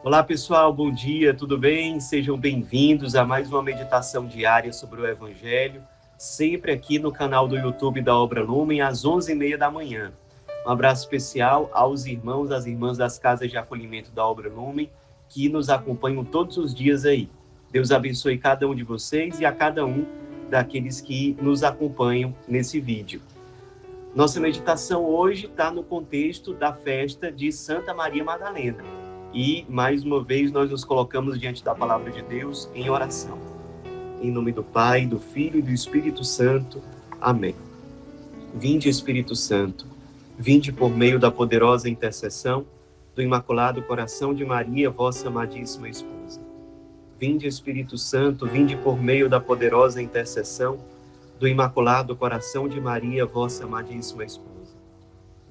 Olá pessoal, bom dia, tudo bem? Sejam bem-vindos a mais uma meditação diária sobre o Evangelho, sempre aqui no canal do YouTube da Obra Lumen, às 11h30 da manhã. Um abraço especial aos irmãos, às irmãs das casas de acolhimento da Obra Lumen, que nos acompanham todos os dias aí. Deus abençoe cada um de vocês e a cada um daqueles que nos acompanham nesse vídeo. Nossa meditação hoje está no contexto da festa de Santa Maria Madalena. E, mais uma vez, nós nos colocamos diante da Palavra de Deus em oração. Em nome do Pai, do Filho e do Espírito Santo. Amém. Vinde, Espírito Santo, vinde por meio da poderosa intercessão do Imaculado Coração de Maria, vossa amadíssima esposa. Vinde, Espírito Santo, vinde por meio da poderosa intercessão do Imaculado Coração de Maria, vossa amadíssima esposa.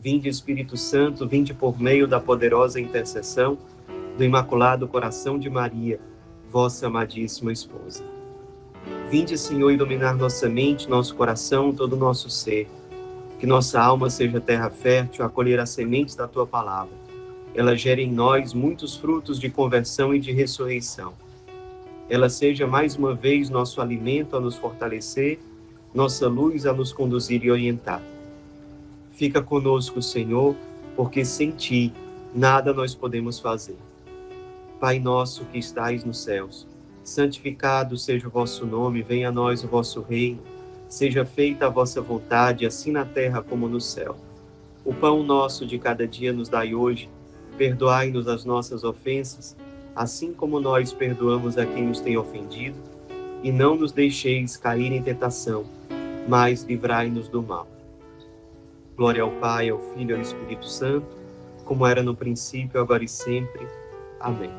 Vinde, Espírito Santo, vinde por meio da poderosa intercessão do Imaculado Coração de Maria, vossa amadíssima esposa. Vinde, Senhor, iluminar nossa mente, nosso coração, todo o nosso ser. Que nossa alma seja terra fértil, acolher as sementes da Tua palavra. Ela gere em nós muitos frutos de conversão e de ressurreição. Ela seja mais uma vez nosso alimento a nos fortalecer, nossa luz a nos conduzir e orientar. Fica conosco, Senhor, porque sem Ti nada nós podemos fazer. Pai nosso que estais nos céus, santificado seja o vosso nome, venha a nós o vosso reino, seja feita a vossa vontade, assim na terra como no céu. O pão nosso de cada dia nos dai hoje, perdoai-nos as nossas ofensas, assim como nós perdoamos a quem nos tem ofendido, e não nos deixeis cair em tentação, mas livrai-nos do mal. Glória ao Pai, ao Filho e ao Espírito Santo, como era no princípio, agora e sempre. Amém.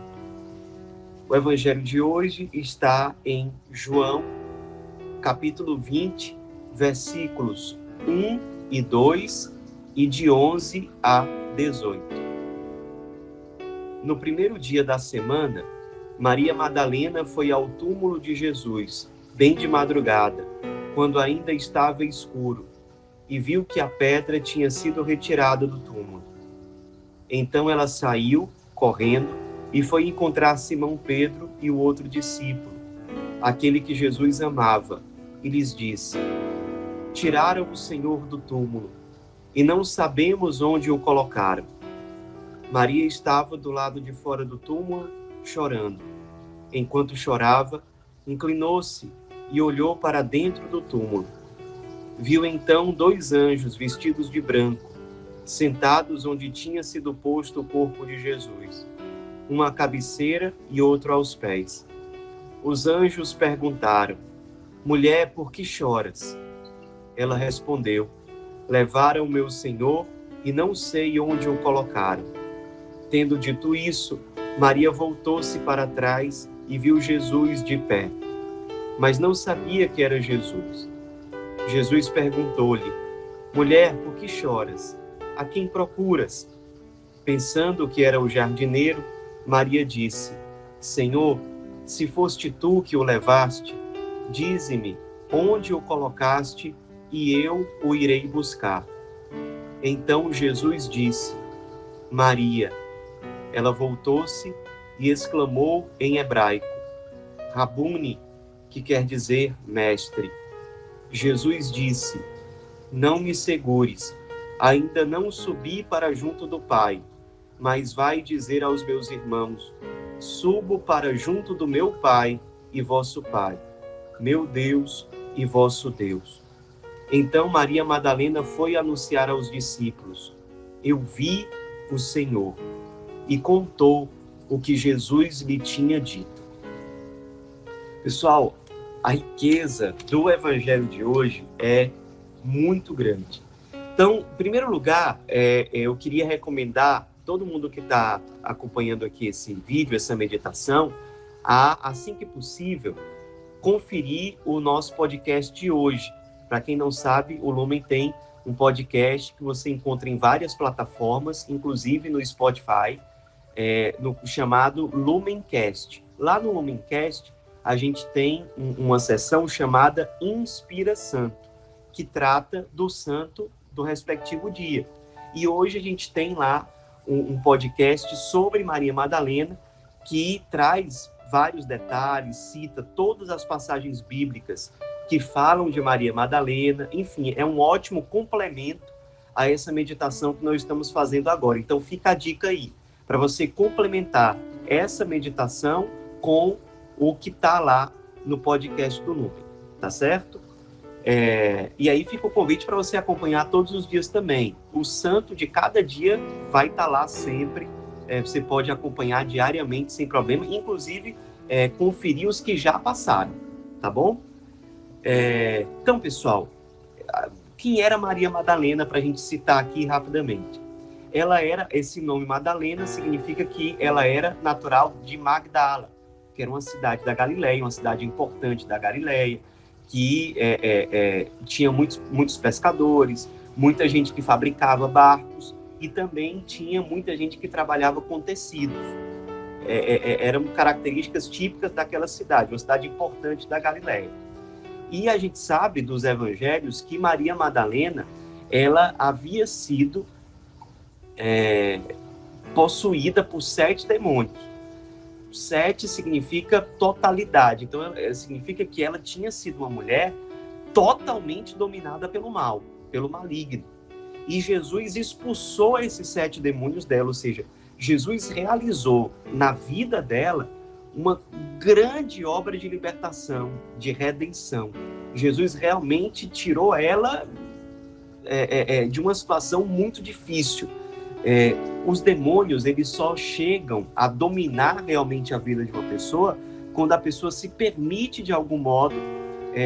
O Evangelho de hoje está em João, capítulo 20, versículos 1 e 2 e de 11 a 18. No primeiro dia da semana, Maria Madalena foi ao túmulo de Jesus, bem de madrugada, quando ainda estava escuro, e viu que a pedra tinha sido retirada do túmulo. Então ela saiu, correndo, e foi encontrar Simão Pedro e o outro discípulo, aquele que Jesus amava, e lhes disse: Tiraram o Senhor do túmulo, e não sabemos onde o colocaram. Maria estava do lado de fora do túmulo, chorando. Enquanto chorava, inclinou-se e olhou para dentro do túmulo. Viu então 2 anjos vestidos de branco, sentados onde tinha sido posto o corpo de Jesus, um à cabeceira e outro aos pés. Os anjos perguntaram: Mulher, por que choras? Ela respondeu: Levaram meu Senhor e não sei onde o colocaram. Tendo dito isso, Maria voltou-se para trás e viu Jesus de pé, mas não sabia que era Jesus. Jesus perguntou-lhe: Mulher, por que choras? A quem procuras? Pensando que era o jardineiro, Maria disse: Senhor, se foste tu que o levaste, dize-me onde o colocaste e eu o irei buscar. Então Jesus disse: Maria. Ela voltou-se e exclamou em hebraico: Rabuni, que quer dizer mestre. Jesus disse: Não me segures, ainda não subi para junto do Pai, mas vai dizer aos meus irmãos: Subo para junto do meu Pai e vosso Pai, meu Deus e vosso Deus. Então Maria Madalena foi anunciar aos discípulos: Eu vi o Senhor, e contou o que Jesus lhe tinha dito. Pessoal, a riqueza do Evangelho de hoje é muito grande. Então, em primeiro lugar, eu queria recomendar todo mundo que está acompanhando aqui esse vídeo, essa meditação, a, assim que possível, conferir o nosso podcast de hoje. Para quem não sabe, o Lumen tem um podcast que você encontra em várias plataformas, inclusive no Spotify, no chamado Lumencast. Lá no Lumencast, a gente tem uma seção chamada Inspira Santo, que trata do santo do respectivo dia. E hoje a gente tem lá um podcast sobre Maria Madalena, que traz vários detalhes, cita todas as passagens bíblicas que falam de Maria Madalena. Enfim, é um ótimo complemento a essa meditação que nós estamos fazendo agora. Então fica a dica aí, para você complementar essa meditação com o que está lá no podcast do Lumen, tá certo? E aí fica o convite para você acompanhar todos os dias também. O santo de cada dia vai estar lá sempre. Você pode acompanhar diariamente sem problema, inclusive conferir os que já passaram, tá bom? Então, pessoal, quem era Maria Madalena, para a gente citar aqui rapidamente? Esse nome Madalena significa que ela era natural de Magdala, que era uma cidade da Galileia, uma cidade importante da Galileia, que tinha muitos pescadores, muita gente que fabricava barcos, e também tinha muita gente que trabalhava com tecidos. Eram características típicas daquela cidade, uma cidade importante da Galileia. E a gente sabe dos evangelhos que Maria Madalena, ela havia sido possuída por 7 demônios. 7 significa totalidade, então significa que ela tinha sido uma mulher totalmente dominada pelo mal, pelo maligno. E Jesus expulsou esses 7 demônios dela, ou seja, Jesus realizou na vida dela uma grande obra de libertação, de redenção. Jesus realmente tirou ela de uma situação muito difícil. Os demônios, eles só chegam a dominar realmente a vida de uma pessoa quando a pessoa se permite, de algum modo,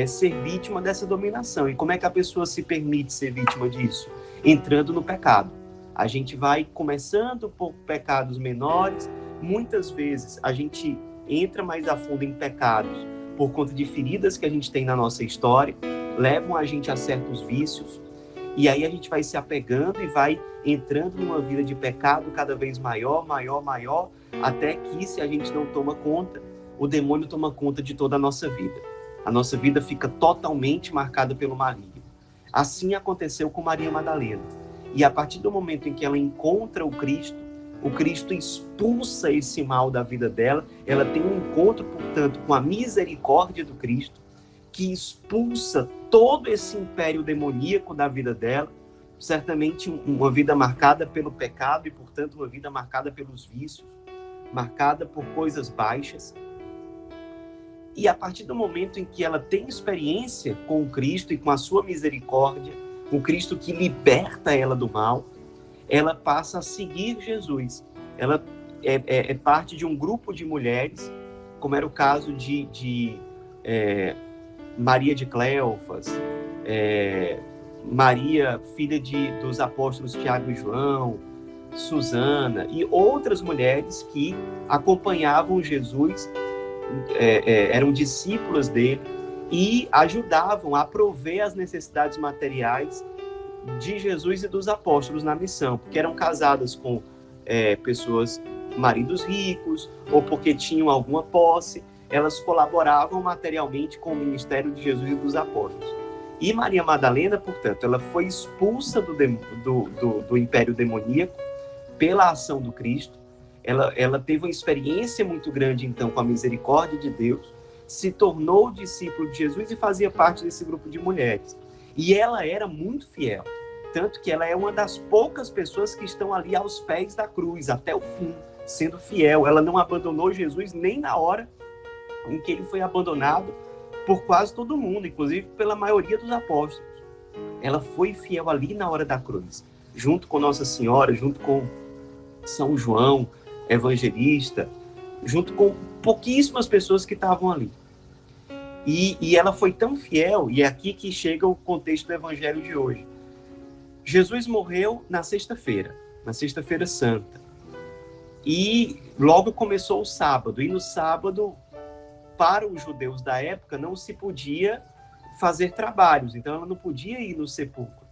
ser vítima dessa dominação. E como é que a pessoa se permite ser vítima disso? Entrando no pecado. A gente vai começando por pecados menores, muitas vezes a gente entra mais a fundo em pecados por conta de feridas que a gente tem na nossa história, levam a gente a certos vícios, e aí a gente vai se apegando e vai entrando numa vida de pecado cada vez maior, até que, se a gente não toma conta, o demônio toma conta de toda a nossa vida. A nossa vida fica totalmente marcada pelo maligno. Assim aconteceu com Maria Madalena. E a partir do momento em que ela encontra o Cristo expulsa esse mal da vida dela, ela tem um encontro, portanto, com a misericórdia do Cristo, que expulsa todo esse império demoníaco da vida dela, certamente uma vida marcada pelo pecado e, portanto, uma vida marcada pelos vícios, marcada por coisas baixas. E a partir do momento em que ela tem experiência com o Cristo e com a sua misericórdia, o Cristo que liberta ela do mal, ela passa a seguir Jesus. Ela é parte de um grupo de mulheres, como era o caso de Maria de Cleofas, Maria, filha dos apóstolos Tiago e João, Susana, e outras mulheres que acompanhavam Jesus, eram discípulas dele e ajudavam a prover as necessidades materiais de Jesus e dos apóstolos na missão, porque eram casadas com pessoas, maridos ricos, ou porque tinham alguma posse, elas colaboravam materialmente com o ministério de Jesus e dos apóstolos. E Maria Madalena, portanto, ela foi expulsa do império demoníaco pela ação do Cristo. Ela teve uma experiência muito grande, então, com a misericórdia de Deus, se tornou discípulo de Jesus e fazia parte desse grupo de mulheres. E ela era muito fiel, tanto que ela é uma das poucas pessoas que estão ali aos pés da cruz, até o fim, sendo fiel. Ela não abandonou Jesus nem na hora em que ele foi abandonado por quase todo mundo, inclusive pela maioria dos apóstolos. Ela foi fiel ali na hora da cruz, junto com Nossa Senhora, junto com São João, evangelista, junto com pouquíssimas pessoas que estavam ali. E ela foi tão fiel, e é aqui que chega o contexto do Evangelho de hoje. Jesus morreu na Sexta-feira Santa. E logo começou o sábado. E no sábado, para os judeus da época, não se podia fazer trabalhos. Então, ela não podia ir no sepulcro.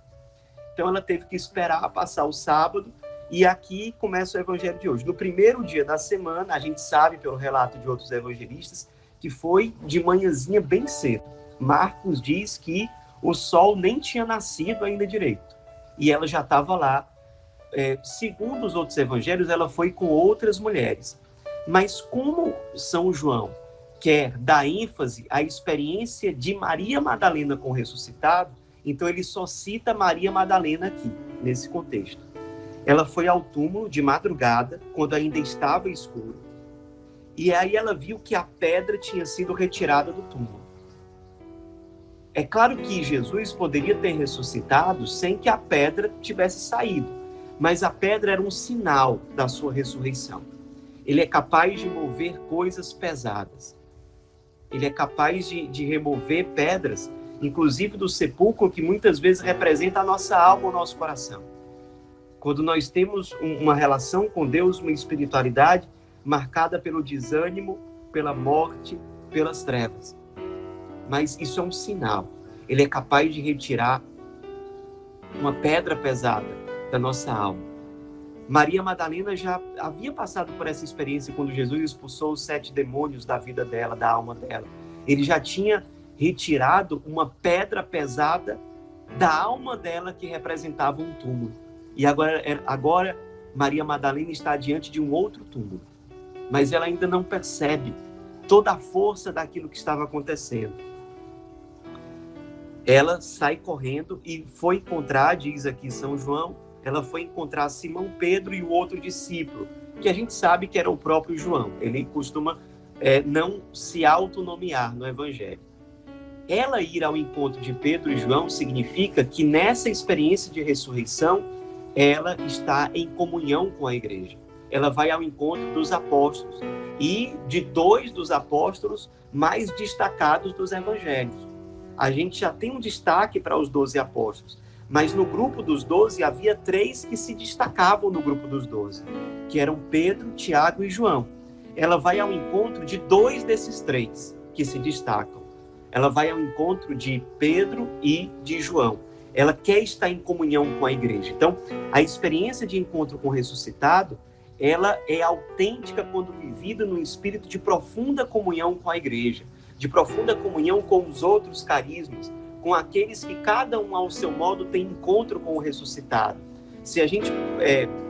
Então, ela teve que esperar passar o sábado. E aqui começa o Evangelho de hoje. No primeiro dia da semana, a gente sabe, pelo relato de outros evangelistas, que foi de manhãzinha bem cedo. Marcos diz que o sol nem tinha nascido ainda direito. E ela já estava lá. Segundo os outros evangelhos, ela foi com outras mulheres. Mas como São João quer dar ênfase à experiência de Maria Madalena com o ressuscitado, então ele só cita Maria Madalena aqui, nesse contexto. Ela foi ao túmulo de madrugada, quando ainda estava escuro, e aí ela viu que a pedra tinha sido retirada do túmulo. É claro que Jesus poderia ter ressuscitado sem que a pedra tivesse saído, mas a pedra era um sinal da sua ressurreição. Ele é capaz de mover coisas pesadas. Ele é capaz de remover pedras, inclusive do sepulcro, que muitas vezes representa a nossa alma, o nosso coração. Quando nós temos uma relação com Deus, uma espiritualidade marcada pelo desânimo, pela morte, pelas trevas. Mas isso é um sinal. Ele é capaz de retirar uma pedra pesada da nossa alma. Maria Madalena já havia passado por essa experiência quando Jesus expulsou os 7 demônios da vida dela, da alma dela. Ele já tinha retirado uma pedra pesada da alma dela que representava um túmulo. E agora Maria Madalena está diante de um outro túmulo. Mas ela ainda não percebe toda a força daquilo que estava acontecendo. Ela sai correndo e foi encontrar, diz aqui São João, ela foi encontrar Simão Pedro e o outro discípulo, que a gente sabe que era o próprio João. Ele costuma não se autonomear no Evangelho. Ela ir ao encontro de Pedro e João significa que nessa experiência de ressurreição, ela está em comunhão com a igreja. Ela vai ao encontro dos apóstolos e de 2 dos apóstolos mais destacados dos evangelhos. A gente já tem um destaque para os 12 apóstolos, mas no grupo dos 12 havia 3 que se destacavam no grupo dos 12, que eram Pedro, Tiago e João. Ela vai ao encontro de 2 desses 3 que se destacam. Ela vai ao encontro de Pedro e de João. Ela quer estar em comunhão com a igreja. Então, a experiência de encontro com o ressuscitado, ela é autêntica quando vivida num espírito de profunda comunhão com a igreja, de profunda comunhão com os outros carismas, com aqueles que cada um ao seu modo tem encontro com o ressuscitado. Se a gente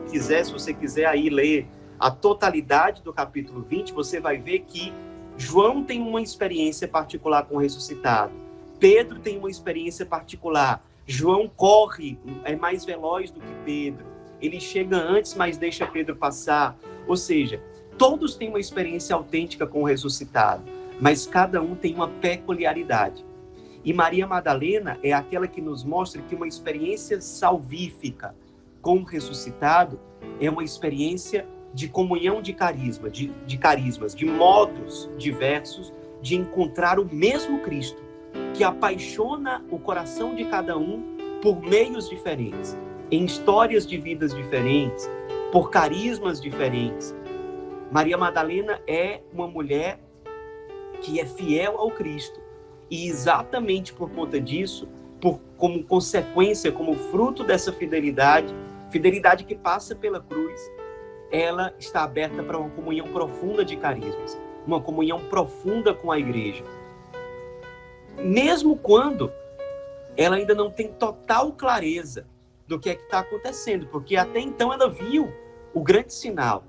se você quiser aí ler a totalidade do capítulo 20, você vai ver que João tem uma experiência particular com o ressuscitado. Pedro tem uma experiência particular. João corre, é mais veloz do que Pedro. Ele chega antes, mas deixa Pedro passar. Ou seja, todos têm uma experiência autêntica com o ressuscitado, mas cada um tem uma peculiaridade. E Maria Madalena é aquela que nos mostra que uma experiência salvífica com o ressuscitado é uma experiência de comunhão de carisma, de carismas, de modos diversos de encontrar o mesmo Cristo, que apaixona o coração de cada um por meios diferentes, em histórias de vidas diferentes, por carismas diferentes. Maria Madalena é uma mulher que é fiel ao Cristo. E exatamente por conta disso, como consequência, como fruto dessa fidelidade que passa pela cruz, ela está aberta para uma comunhão profunda de carismas, uma comunhão profunda com a igreja. Mesmo quando ela ainda não tem total clareza do que é que está acontecendo, porque até então ela viu o grande sinal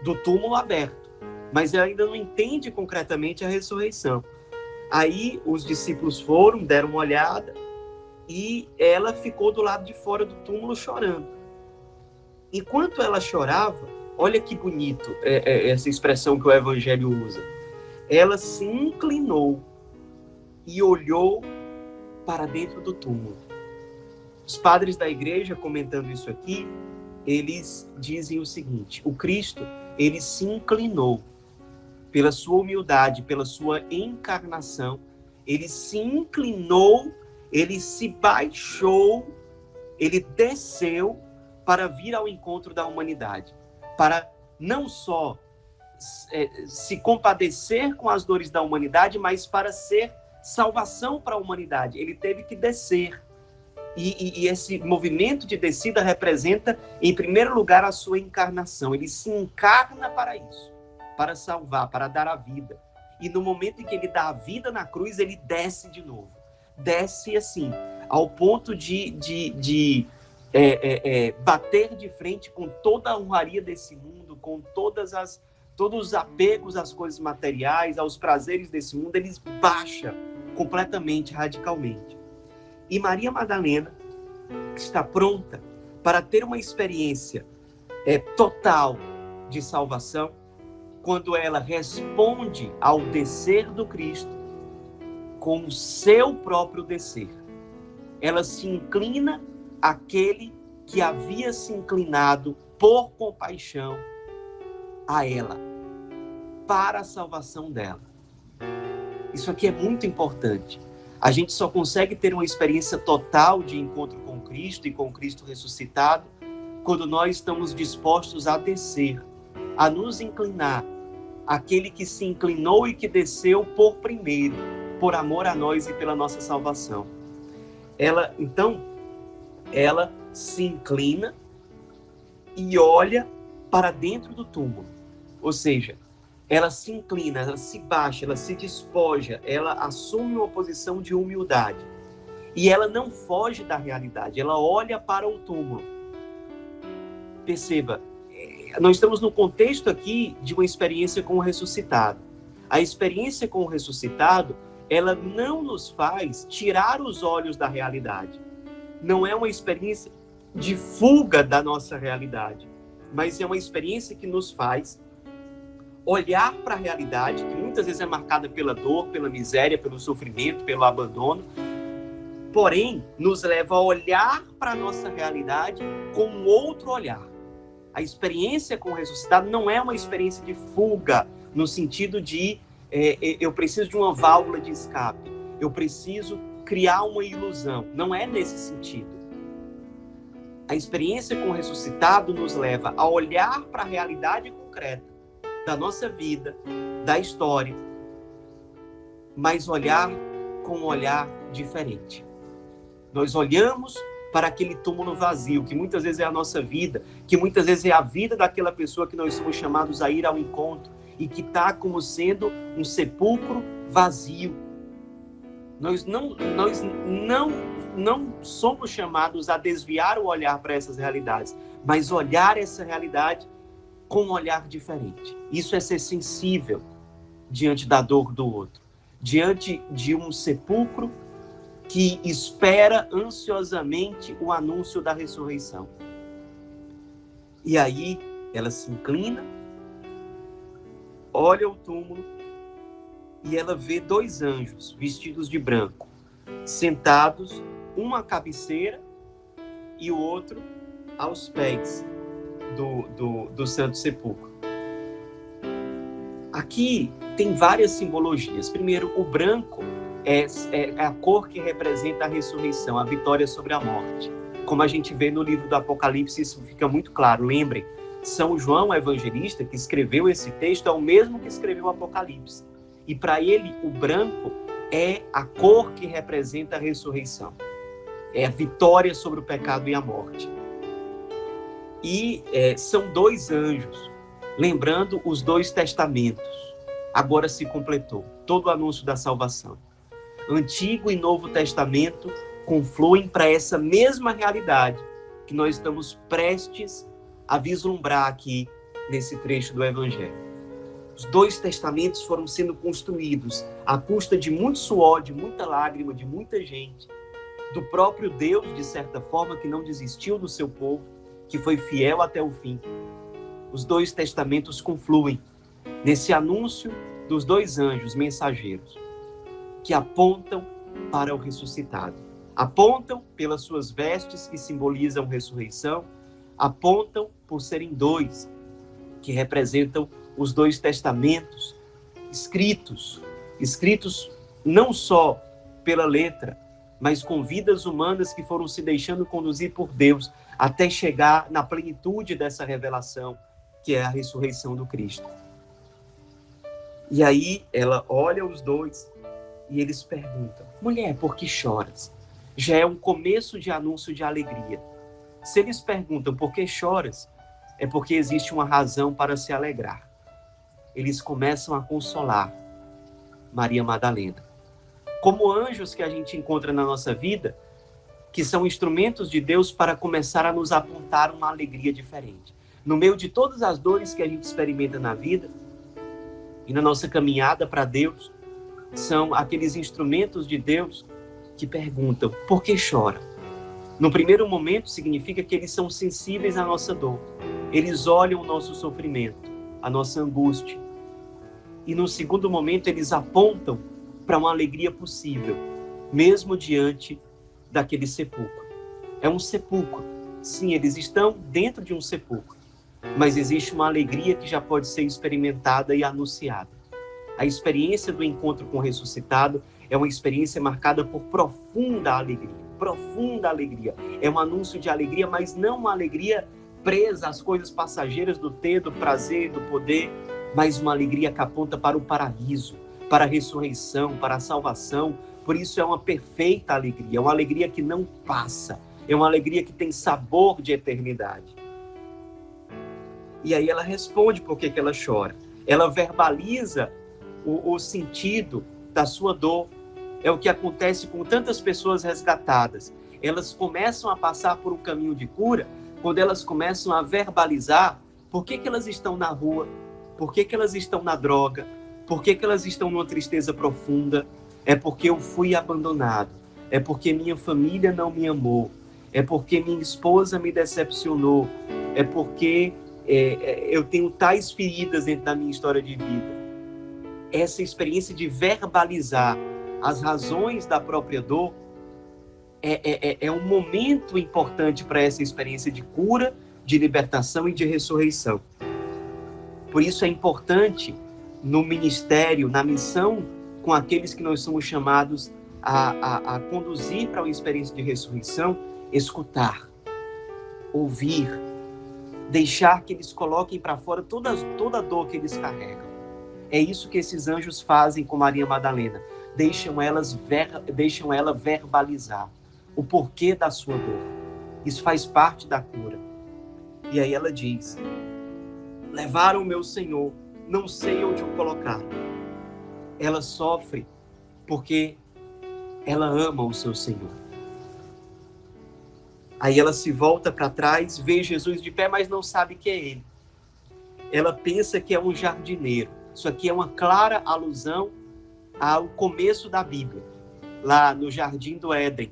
do túmulo aberto, mas ela ainda não entende concretamente a ressurreição. Aí os discípulos foram, deram uma olhada e ela ficou do lado de fora do túmulo chorando. Enquanto ela chorava, olha que bonito essa expressão que o Evangelho usa. Ela se inclinou e olhou para dentro do túmulo. Os padres da igreja, comentando isso aqui, eles dizem o seguinte: o Cristo, ele se inclinou pela sua humildade, pela sua encarnação, ele se inclinou, ele se baixou, ele desceu para vir ao encontro da humanidade, para não só se compadecer com as dores da humanidade, mas para ser salvação para a humanidade. Ele teve que descer. E esse movimento de descida representa, em primeiro lugar, a sua encarnação. Ele se encarna para isso, para salvar, para dar a vida. E no momento em que ele dá a vida na cruz, ele desce de novo. Desce assim, ao ponto de bater de frente com toda a honraria desse mundo, com todas as todos os apegos às coisas materiais, aos prazeres desse mundo, eles baixam completamente, radicalmente. E Maria Madalena está pronta para ter uma experiência total de salvação, quando ela responde ao descer do Cristo com o seu próprio descer. Ela se inclina àquele que havia se inclinado por compaixão a ela, para a salvação dela. Isso aqui é muito importante. A gente só consegue ter uma experiência total de encontro com Cristo e com Cristo ressuscitado quando nós estamos dispostos a descer, a nos inclinar àquele que se inclinou e que desceu por primeiro, por amor a nós e pela nossa salvação. Ela se inclina e olha para dentro do túmulo. Ou seja, ela se inclina, ela se baixa, ela se despoja, ela assume uma posição de humildade. E ela não foge da realidade, ela olha para o túmulo. Perceba, nós estamos no contexto aqui de uma experiência com o ressuscitado. A experiência com o ressuscitado, ela não nos faz tirar os olhos da realidade. Não é uma experiência de fuga da nossa realidade, mas é uma experiência que nos faz olhar para a realidade, que muitas vezes é marcada pela dor, pela miséria, pelo sofrimento, pelo abandono, porém, nos leva a olhar para a nossa realidade com um outro olhar. A experiência com o ressuscitado não é uma experiência de fuga, no sentido de eu preciso de uma válvula de escape, eu preciso criar uma ilusão. Não é nesse sentido. A experiência com o ressuscitado nos leva a olhar para a realidade concreta da nossa vida, da história, mas olhar com um olhar diferente. Nós olhamos para aquele túmulo vazio, que muitas vezes é a nossa vida, que muitas vezes é a vida daquela pessoa que nós somos chamados a ir ao encontro, e que está como sendo um sepulcro vazio. Nós não somos chamados a desviar o olhar para essas realidades, mas olhar essa realidade com um olhar diferente. Isso é ser sensível diante da dor do outro, diante de um sepulcro que espera ansiosamente o anúncio da ressurreição. E aí ela se inclina, olha o túmulo e ela vê 2 anjos vestidos de branco, sentados, um à cabeceira e o outro aos pés do Santo Sepulcro. Aqui tem várias simbologias. Primeiro, o branco é a cor que representa a ressurreição, a vitória sobre a morte. Como a gente vê no livro do Apocalipse, isso fica muito claro. Lembrem, São João, o evangelista, que escreveu esse texto, é o mesmo que escreveu o Apocalipse. E para ele, o branco é a cor que representa a ressurreição. É a vitória sobre o pecado e a morte. E são 2 anjos, lembrando os 2 testamentos. Agora se completou todo o anúncio da salvação. Antigo e Novo Testamento confluem para essa mesma realidade que nós estamos prestes a vislumbrar aqui nesse trecho do Evangelho. Os 2 testamentos foram sendo construídos à custa de muito suor, de muita lágrima, de muita gente, do próprio Deus, de certa forma, que não desistiu do seu povo, que foi fiel até o fim. Os 2 testamentos confluem nesse anúncio dos 2 anjos mensageiros, que apontam para o ressuscitado. Apontam pelas suas vestes, que simbolizam ressurreição, apontam por serem 2, que representam os 2 testamentos escritos não só pela letra, mas com vidas humanas que foram se deixando conduzir por Deus até chegar na plenitude dessa revelação, que é a ressurreição do Cristo. E aí ela olha os 2 e eles perguntam: mulher, por que choras? Já é um começo de anúncio de alegria. Se eles perguntam por que choras, é porque existe uma razão para se alegrar. Eles começam a consolar Maria Madalena. Como anjos que a gente encontra na nossa vida, que são instrumentos de Deus para começar a nos apontar uma alegria diferente. No meio de todas as dores que a gente experimenta na vida, E na nossa caminhada para Deus, são aqueles instrumentos de Deus que perguntam, por que chora? No primeiro momento, significa que eles são sensíveis à nossa dor. Eles olham o nosso sofrimento, a nossa angústia. E no segundo momento, eles apontam para uma alegria possível, mesmo diante daquele sepulcro. É um sepulcro. Sim, eles estão dentro de um sepulcro. Mas existe uma alegria que já pode ser experimentada e anunciada. A experiência do encontro com o ressuscitado é uma experiência marcada por profunda alegria. Profunda alegria. É um anúncio de alegria, mas não uma alegria presa às coisas passageiras do ter, do prazer, do poder, mas uma alegria que aponta para o paraíso, para a ressurreição, para a salvação. Por isso é uma perfeita alegria, uma alegria que não passa, é uma alegria que tem sabor de eternidade. E aí ela responde por que ela chora. Ela verbaliza o sentido da sua dor. É o que acontece com tantas pessoas resgatadas. Elas começam a passar por um caminho de cura quando elas começam a verbalizar por que elas estão na rua, por que elas estão na droga, por que elas estão numa tristeza profunda. É porque eu fui abandonado, é porque minha família não me amou, é porque minha esposa me decepcionou, é porque eu tenho tais feridas dentro da minha história de vida. Essa experiência de verbalizar as razões da própria dor é um momento importante para essa experiência de cura, de libertação e de ressurreição. Por isso é importante no ministério, na missão com aqueles que nós somos chamados a conduzir para uma experiência de ressurreição, escutar, ouvir, deixar que eles coloquem para fora toda a dor que eles carregam. É isso que esses anjos fazem com Maria Madalena. Deixam ela verbalizar o porquê da sua dor. Isso faz parte da cura. E aí ela diz, levaram o meu Senhor, não sei onde o colocar. Ela sofre porque ela ama o seu Senhor. Aí ela se volta para trás, vê Jesus de pé, mas não sabe que é ele. Ela pensa que é um jardineiro. Isso aqui é uma clara alusão ao começo da Bíblia, lá no Jardim do Éden.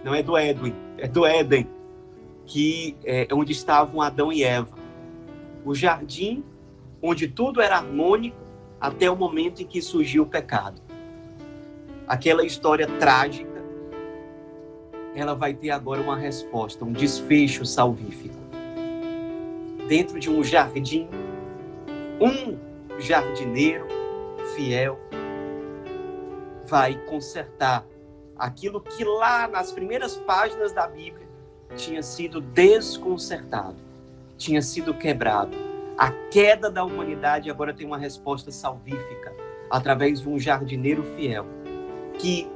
Não é do Éden, é do Éden, que é onde estavam Adão e Eva. O jardim onde tudo era harmônico até o momento em que surgiu o pecado. Aquela história trágica, ela vai ter agora uma resposta, um desfecho salvífico. Dentro de um jardim, um jardineiro fiel vai consertar aquilo que lá nas primeiras páginas da Bíblia tinha sido desconcertado, tinha sido quebrado. A queda da humanidade agora tem uma resposta salvífica através de um jardineiro fiel que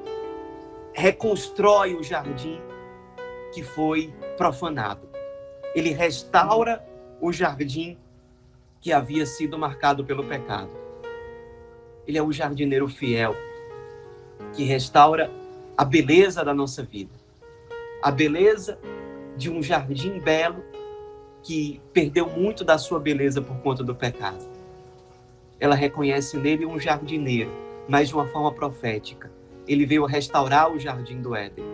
reconstrói o jardim que foi profanado. Ele restaura o jardim que havia sido marcado pelo pecado. Ele é o jardineiro fiel que restaura a beleza da nossa vida. A beleza de um jardim belo que perdeu muito da sua beleza por conta do pecado. Ela reconhece nele um jardineiro, mas de uma forma profética. Ele veio restaurar o jardim do Éden,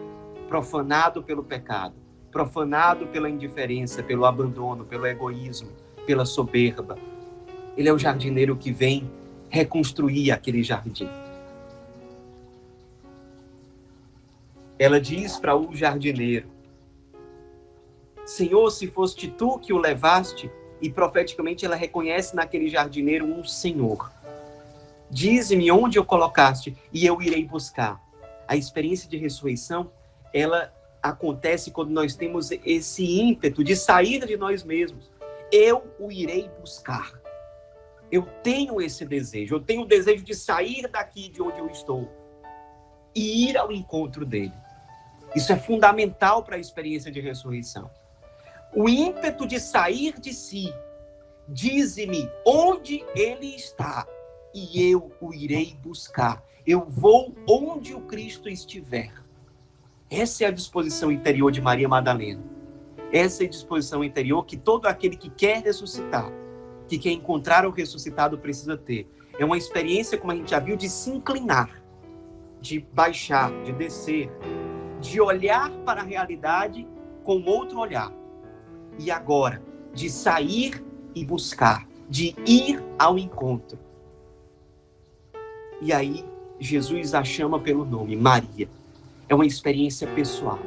profanado pelo pecado, profanado pela indiferença, pelo abandono, pelo egoísmo, pela soberba. Ele é o jardineiro que vem reconstruir aquele jardim. Ela diz para o jardineiro, Senhor, se foste tu que o levaste, e profeticamente ela reconhece naquele jardineiro um Senhor. Dize-me onde o colocaste e eu irei buscar. A experiência de ressurreição, ela acontece quando nós temos esse ímpeto de sair de nós mesmos. Eu o irei buscar. Eu tenho esse desejo. Eu tenho o desejo de sair daqui de onde eu estou e ir ao encontro dele. Isso é fundamental para a experiência de ressurreição. O ímpeto de sair de si. Dize-me onde ele está e eu o irei buscar. Eu vou onde o Cristo estiver. Essa é a disposição interior de Maria Madalena. Essa é a disposição interior que todo aquele que quer ressuscitar, que quer encontrar o ressuscitado precisa ter. É uma experiência, como a gente já viu, de se inclinar, de baixar, de descer, de olhar para a realidade com outro olhar. E agora, de sair e buscar, de ir ao encontro. E aí, Jesus a chama pelo nome, Maria. É uma experiência pessoal.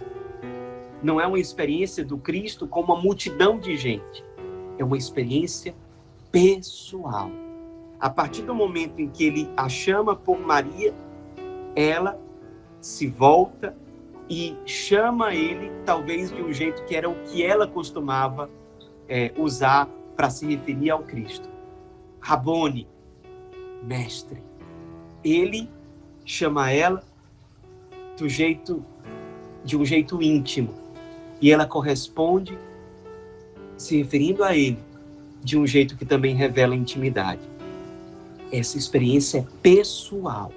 Não é uma experiência do Cristo com uma multidão de gente. É uma experiência pessoal. A partir do momento em que ele a chama por Maria, ela se volta e chama ele, talvez de um jeito que era o que ela costumava usar para se referir ao Cristo. Rabone, mestre. Ele chama ela de um jeito íntimo. E ela corresponde se referindo a ele de um jeito que também revela intimidade. Essa experiência é pessoal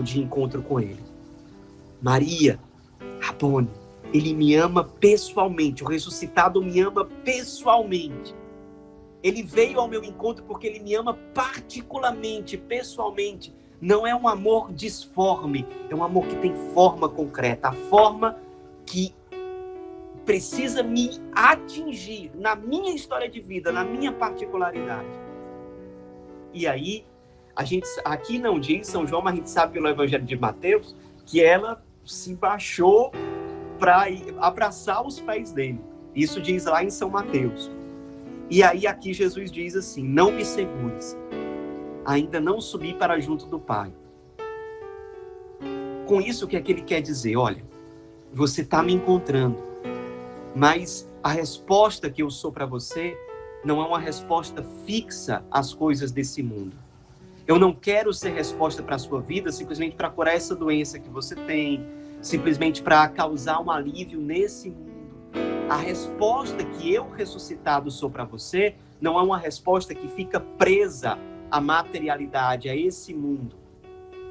de encontro com ele. Maria, Rabone, ele me ama pessoalmente, o ressuscitado me ama pessoalmente. Ele veio ao meu encontro porque ele me ama particularmente, pessoalmente. Não é um amor disforme, é um amor que tem forma concreta, a forma que precisa me atingir na minha história de vida, na minha particularidade. E aí, a gente aqui não diz São João, mas a gente sabe pelo Evangelho de Mateus que ela se baixou para abraçar os pés dele. Isso diz lá em São Mateus. E aí aqui Jesus diz assim: não me segures, ainda não subi para junto do Pai. Com isso, o que é que ele quer dizer? Olha, você está me encontrando, mas a resposta que eu sou para você não é uma resposta fixa às coisas desse mundo. Eu não quero ser resposta para a sua vida simplesmente para curar essa doença que você tem, simplesmente para causar um alívio nesse mundo. A resposta que eu, ressuscitado, sou para você não é uma resposta que fica presa à materialidade, a esse mundo.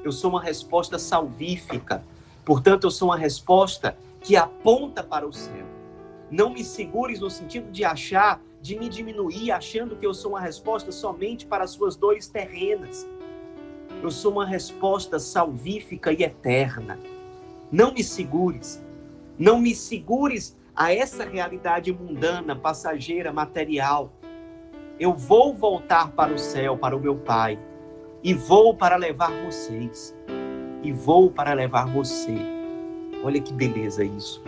Eu sou uma resposta salvífica. Portanto, eu sou uma resposta que aponta para o céu. Não me segures no sentido de me diminuir, achando que eu sou uma resposta somente para as suas dores terrenas. Eu sou uma resposta salvífica e eterna. Não me segures. Não me segures a essa realidade mundana, passageira, material. Eu vou voltar para o céu, para o meu Pai. E vou para levar vocês. E vou para levar você. Olha que beleza isso.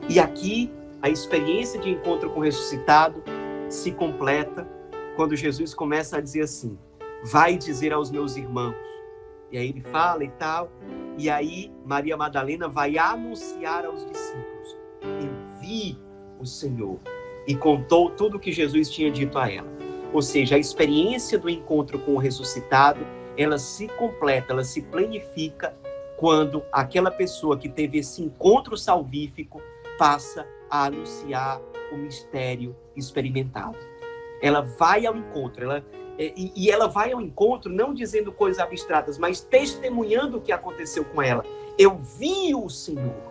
E aqui, a experiência de encontro com o ressuscitado se completa quando Jesus começa a dizer assim: vai dizer aos meus irmãos. E aí ele fala e tal. E aí Maria Madalena vai anunciar aos discípulos: eu vi o Senhor. E contou tudo o que Jesus tinha dito a ela. Ou seja, a experiência do encontro com o ressuscitado, ela se completa, ela se planifica quando aquela pessoa que teve esse encontro salvífico passa a anunciar o mistério experimentado. Ela vai ao encontro, ela vai ao encontro não dizendo coisas abstratas, mas testemunhando o que aconteceu com ela. Eu vi o Senhor.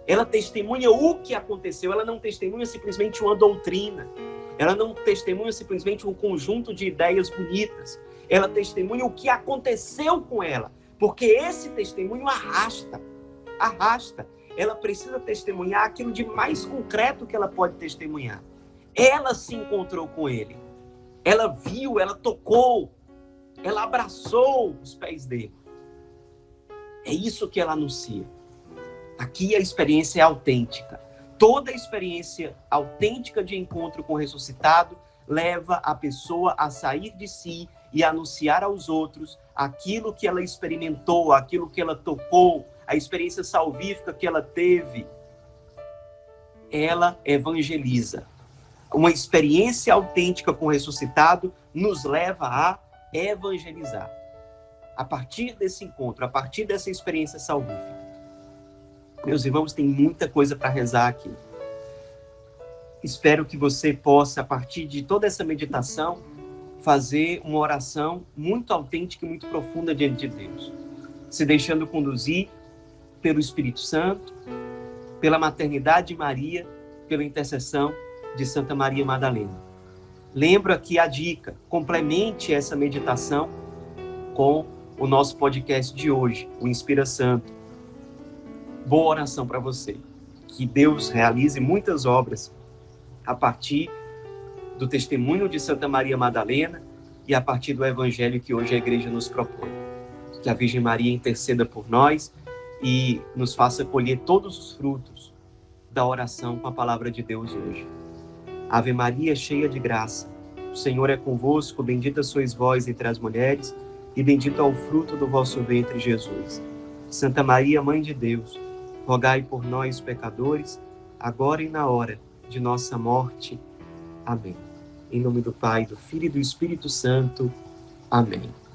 Ela testemunha o que aconteceu, ela não testemunha simplesmente uma doutrina, ela não testemunha simplesmente um conjunto de ideias bonitas, ela testemunha o que aconteceu com ela, porque esse testemunho arrasta. Ela precisa testemunhar aquilo de mais concreto que ela pode testemunhar. Ela se encontrou com ele. Ela viu, ela tocou, ela abraçou os pés dele. É isso que ela anuncia. Aqui a experiência é autêntica. Toda experiência autêntica de encontro com o ressuscitado leva a pessoa a sair de si e anunciar aos outros aquilo que ela experimentou, aquilo que ela tocou, a experiência salvífica que ela teve. Ela evangeliza. Uma experiência autêntica com o ressuscitado nos leva a evangelizar. A partir desse encontro, a partir dessa experiência salvífica. Meus irmãos, tem muita coisa para rezar aqui. Espero que você possa, a partir de toda essa meditação, fazer uma oração muito autêntica e muito profunda diante de Deus. Se deixando conduzir pelo Espírito Santo, pela maternidade de Maria, pela intercessão de Santa Maria Madalena. Lembro aqui a dica, complemente essa meditação com o nosso podcast de hoje, o Inspira Santo. Boa oração para você. Que Deus realize muitas obras a partir do testemunho de Santa Maria Madalena e a partir do evangelho que hoje a igreja nos propõe. Que a Virgem Maria interceda por nós e nos faça colher todos os frutos da oração com a palavra de Deus hoje. Ave Maria, cheia de graça, o Senhor é convosco, bendita sois vós entre as mulheres, e bendito é o fruto do vosso ventre, Jesus. Santa Maria, Mãe de Deus, rogai por nós, pecadores, agora e na hora de nossa morte. Amém. Em nome do Pai, do Filho e do Espírito Santo. Amém.